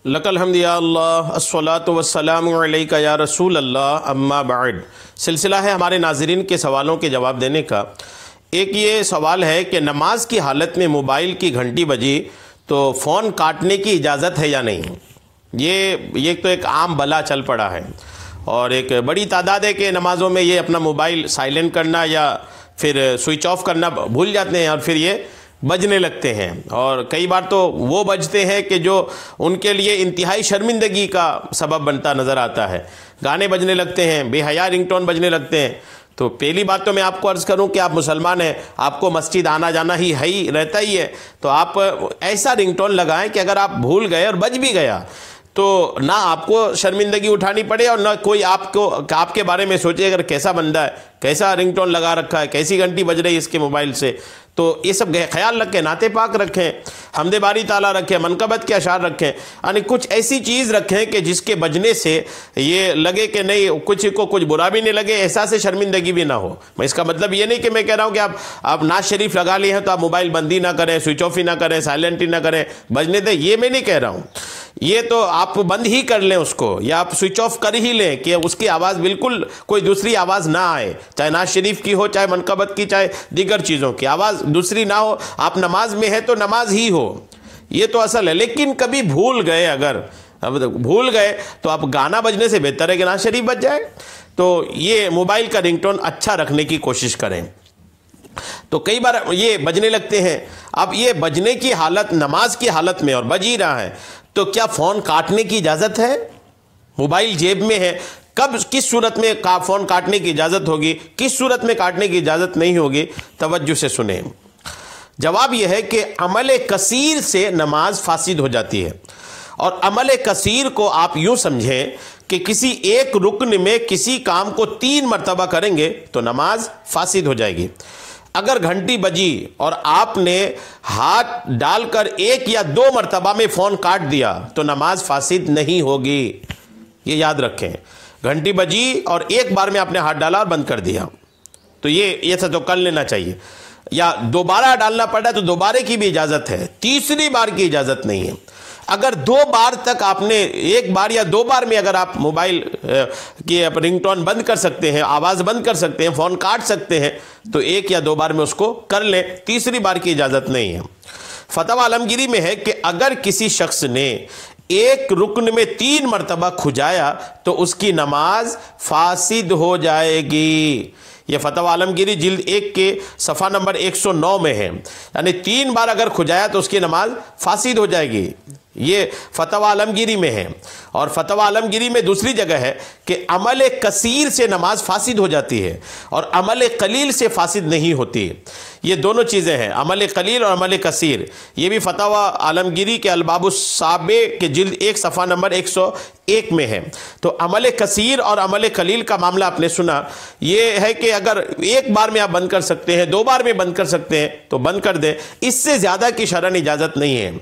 लकल हम्द या अल्लाह अस्सलातु वस्सलामु अलैका या रसूल अल्लाह अम्मा बाद। सिलसिला है हमारे नाज़रीन के सवालों के जवाब देने का। एक ये सवाल है कि नमाज की हालत में मोबाइल की घंटी बजी तो फ़ोन काटने की इजाज़त है या नहीं। ये तो एक आम बला चल पड़ा है और एक बड़ी तादाद है कि नमाज़ों में ये अपना मोबाइल साइलेंट करना या फिर स्विच ऑफ करना भूल जाते हैं और फिर ये बजने लगते हैं। और कई बार तो वो बजते हैं कि जो उनके लिए इंतहाई शर्मिंदगी का सबब बनता नज़र आता है। गाने बजने लगते हैं, बेहया रिंगटोन बजने लगते हैं। तो पहली बात तो मैं आपको अर्ज़ करूं कि आप मुसलमान हैं, आपको मस्जिद आना जाना ही रहता ही है, तो आप ऐसा रिंगटोन लगाएं कि अगर आप भूल गए और बज भी गया तो ना आपको शर्मिंदगी उठानी पड़े और ना कोई आपके बारे में सोचे अगर कैसा बंदा है, कैसा रिंगटोन लगा रखा है, कैसी घंटी बज रही है इसके मोबाइल से। तो ये सब ख्याल रखें, नाते पाक रखें, हमदे बारी ताला रखें, मनकबत के अशार रखें, यानी कुछ ऐसी चीज़ रखें कि जिसके बजने से ये लगे कि नहीं, कुछ बुरा भी नहीं लगे, एहसास शर्मिंदगी भी ना हो। मैं इसका मतलब ये नहीं कि मैं कह रहा हूँ कि आप नाज शरीफ लगा लिए हैं तो आप मोबाइल बंद ही ना करें, स्विच ऑफ ही ना करें, साइलेंट ही ना करें, बजने दें, ये मैं नहीं कह रहा हूँ। ये तो आप बंद ही कर लें उसको, या आप स्विच ऑफ कर ही लें कि उसकी आवाज़ बिल्कुल कोई दूसरी आवाज़ ना आए, चाहे नाज शरीफ की हो, चाहे मनकबत की, चाहे दीगर चीज़ों की आवाज़ दूसरी ना हो। आप नमाज में है तो नमाज ही हो, ये तो असल है। लेकिन कभी भूल गए, अब भूल गए तो आप गाना बजने से बेहतर है कि नाज शरीफ बज जाए। तो ये मोबाइल का रिंगटोन अच्छा रखने की कोशिश करें। तो कई बार ये बजने लगते हैं, अब ये बजने की हालत नमाज की हालत में और बज ही रहा है तो क्या फ़ोन काटने की इजाज़त है? मोबाइल जेब में है, कब किस सूरत में फ़ोन काटने की इजाज़त होगी, किस सूरत में काटने की इजाज़त नहीं होगी, तवज्जो से सुने। जवाब यह है कि अमल कसीर से नमाज फासिद हो जाती है। और अमल कसीर को आप यूँ समझें कि किसी एक रुकन में किसी काम को 3 मरतबा करेंगे तो नमाज फासिद हो जाएगी। अगर घंटी बजी और आपने हाथ डालकर 1 या 2 मरतबा में फ़ोन काट दिया तो नमाज फासिद नहीं होगी, ये याद रखें। घंटी बजी और एक बार में आपने हाथ डाला और बंद कर दिया तो ये तो कर लेना चाहिए, या दोबारा डालना पड़ा तो दोबारे की भी इजाज़त है, तीसरी बार की इजाज़त नहीं है। अगर 2 बार तक आपने 1 बार या 2 बार में अगर आप मोबाइल की रिंगटोन बंद कर सकते हैं, आवाज़ बंद कर सकते हैं, फ़ोन काट सकते हैं तो 1 या 2 बार में उसको कर लें, तीसरी बार की इजाज़त नहीं है। फतवा आलमगीरी में है कि अगर किसी शख्स ने एक रुकन में 3 मरतबा खुजाया तो उसकी नमाज फासिद हो जाएगी। यह फतवा आलमगीरी जिल्द 1 के सफ़ा नंबर 109 में है, यानी 3 बार अगर खुजाया तो उसकी नमाज फासिद हो जाएगी। ये फतवा आलमगीरी में है। और फतवा आलमगीरी में दूसरी जगह है कि अमल कसीर से नमाज फासिद हो जाती है और अमल कलील से फासिद नहीं होती। ये दोनों चीज़ें हैं, अमल कलील और अमल कसीर। ये भी फतवा आलमगीरी के अलबाबुस्साबे के जिल्द 1 सफ़ा नंबर 101 में है। तो अमल कसीर और अमल कलील का मामला आपने सुना। ये है कि अगर 1 बार में आप बंद कर सकते हैं, 2 बार में बंद कर सकते हैं तो बंद कर दें, इससे ज़्यादा की शरअन इजाज़त नहीं है।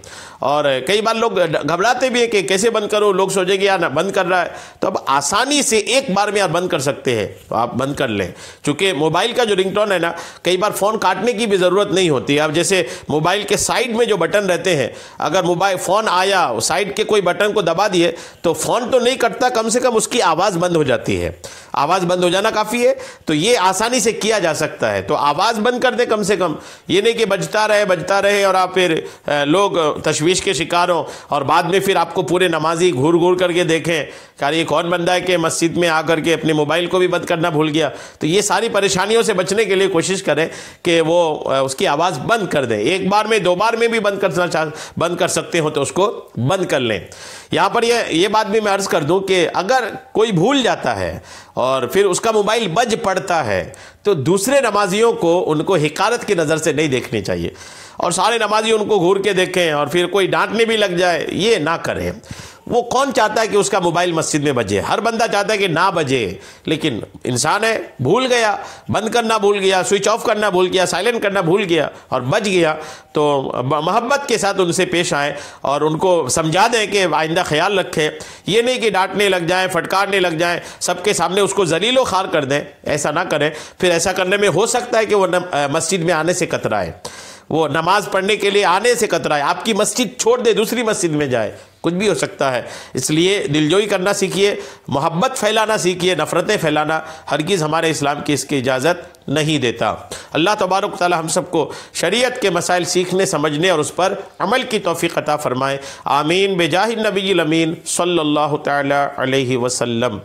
और कई बार लोग घबराते भी हैं कि कैसे बंद करो, लोग सोचेंगे यार बंद कर रहा है, तो अब आसानी से 1 बार में आप बंद कर सकते हैं तो आप बंद कर लें। चूँकि मोबाइल का जो रिंगटोन है ना, कई बार फ़ोन काटने की भी ज़रूरत नहीं होती। अब जैसे मोबाइल के साइड में जो बटन रहते हैं, अगर मोबाइल फ़ोन आया साइड के कोई बटन को दबा दिए तो फ़ोन तो नहीं कटता, कम से कम उसकी आवाज़ बंद हो जाती है। आवाज़ बंद हो जाना काफ़ी है, तो ये आसानी से किया जा सकता है। तो आवाज़ बंद कर दे कम से कम, ये नहीं कि बजता रहे और आप फिर लोग तशवीश के शिकार हों और बाद में फिर आपको पूरे नमाजी घूर घूर करके देखें कि ये कौन बंदा है कि मस्जिद में आकर के अपने मोबाइल को भी बंद करना भूल गया। तो ये सारी परेशानियों से बचने के लिए कोशिश करें कि वो उसकी आवाज़ बंद कर दें। 1 बार में 2 बार में भी बंद कर सकते हो तो उसको बंद कर लें। यहाँ पर ये बात भी मैं अर्ज़ कर दूँ कि अगर कोई भूल जाता है और फिर उसका मोबाइल बज पड़ता है तो दूसरे नमाजियों को उनको हिकारत की नज़र से नहीं देखनी चाहिए और सारे नमाजी उनको घूर के देखें और फिर कोई डांटने भी लग जाए, ये ना करें। वो कौन चाहता है कि उसका मोबाइल मस्जिद में बजे? हर बंदा चाहता है कि ना बजे, लेकिन इंसान है, भूल गया, बंद करना भूल गया, स्विच ऑफ करना भूल गया, साइलेंट करना भूल गया और बज गया। तो मोहब्बत के साथ उनसे पेश आएँ और उनको समझा दें कि आइंदा ख्याल रखें। ये नहीं कि डांटने लग जाएं, फटकारने लग जाएं, सबके सामने उसको जलीलो खार कर दें, ऐसा ना करें। फिर ऐसा करने में हो सकता है कि वो मस्जिद में आने से कतराए। वो नमाज पढ़ने के लिए आने से कतराए, आपकी मस्जिद छोड़ दे दूसरी मस्जिद में जाए, कुछ भी हो सकता है। इसलिए दिलजोई करना सीखिए, मोहब्बत फैलाना सीखिए, नफ़रतें फैलाना हरगिज़ हमारे इस्लाम की इसकी इजाज़त नहीं देता। अल्लाह तबारक तआला हम सबको शरीयत के मसाइल सीखने, समझने और उस पर अमल की तौफ़ीक़ अता फ़रमाए। आमीन बेजाहि नबील अमीन सल्लल्लाहु तआला अलैहि वसल्लम।